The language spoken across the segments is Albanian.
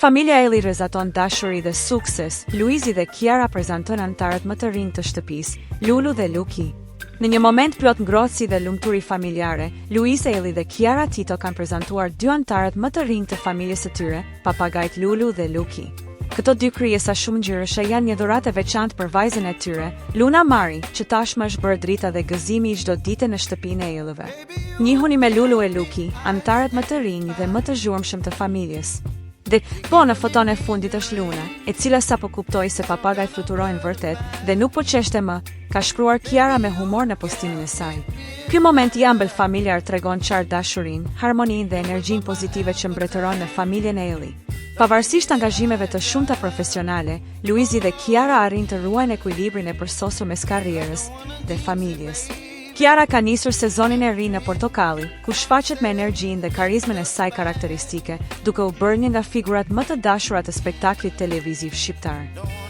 Familja Eli rezaton dashuri dhe sukses. Luizi dhe Kiara prezantojnë anëtarët më të rinj të shtëpisë, Lulu dhe Luki. Në një moment plot ngrohtësi dhe lumturi familjare, Luizi, Eli dhe Kiara Tito kanë prezantuar dy anëtarët më të rinj të familjes së tyre, papagajt Lulu dhe Luki. Këto dy krijesa shumë ngjyrëshe janë një dhuratë e veçantë për vajzën e tyre, Luna Mari, që tashmë është bërë drita dhe gëzimi i çdo dite në shtëpinë e Elëve. Njihuni me Lulu e Luki, anëtarët më të rinj dhe më të zhurmshëm të familjes. Dhe po në foton e fundit është Luna, e cila sapo kuptoi se papagajt fluturojnë vërtet dhe nuk po qeshte më, ka shkruar Kiara me humor në postimin e saj. Ky moment i ëmbël familjar tregon qartë dashurinë, harmoninë dhe energjinë pozitive që mbretëron në familjen e Eli. Pavarësisht angazhimeve të shumta profesionale, Luizi dhe Kiara arrin të ruajnë ekuilibrin e përsosur mes karrierës dhe familjes. Kiara ka nisur sezonin e ri në Portokalli, ku shfaqet me energjinë dhe karizmën e saj karakteristike, duke u bërë një nga figurat më të dashura të spektaklit televiziv shqiptar.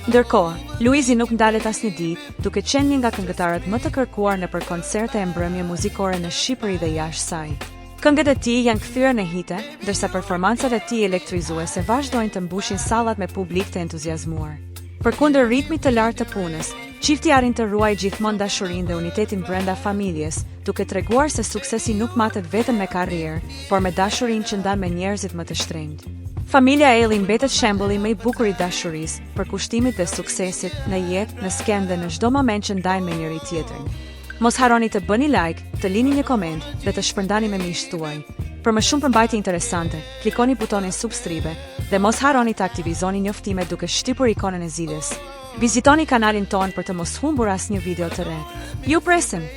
Ndërkohë, Luizi nuk ndalet asnjë ditë, duke qenë një nga këngëtarët më të kërkuar nëpër koncerte e mbrëmje muzikore në Shqipëri dhe jashtë saj. Këngët e tij janë kthyer në hite, ndërsa performancat e tij elektrizuese vazhdojnë të mbushin sallat me publik të entuziazmuar. Përkundër ritmit të lartë të punës, çifti arrin të ruajë gjithmonë dashurinë dhe unitetin brenda familjes, duke treguar se suksesi nuk matet vetëm me karrierë, por me dashurinë që ndan me njerëzit më të shtrenjtë. Familja Eli mbetet shembulli më i bukur i dashurisë, përkushtimit dhe suksesit në jetë, në skenë dhe në çdo moment që ndajnë me njëri tjetrin. Mos harroni të bëni like, të lini një koment dhe të shpërndani me miqtë tuaj. Për më shumë përmbajtje interesante, klikoni butonin subscribe dhe mos harroni të aktivizoni njoftimet duke shtypur ikonën e zilës. Vizitoni kanalin ton për të mos humbur asnjë video të re. Ju presim!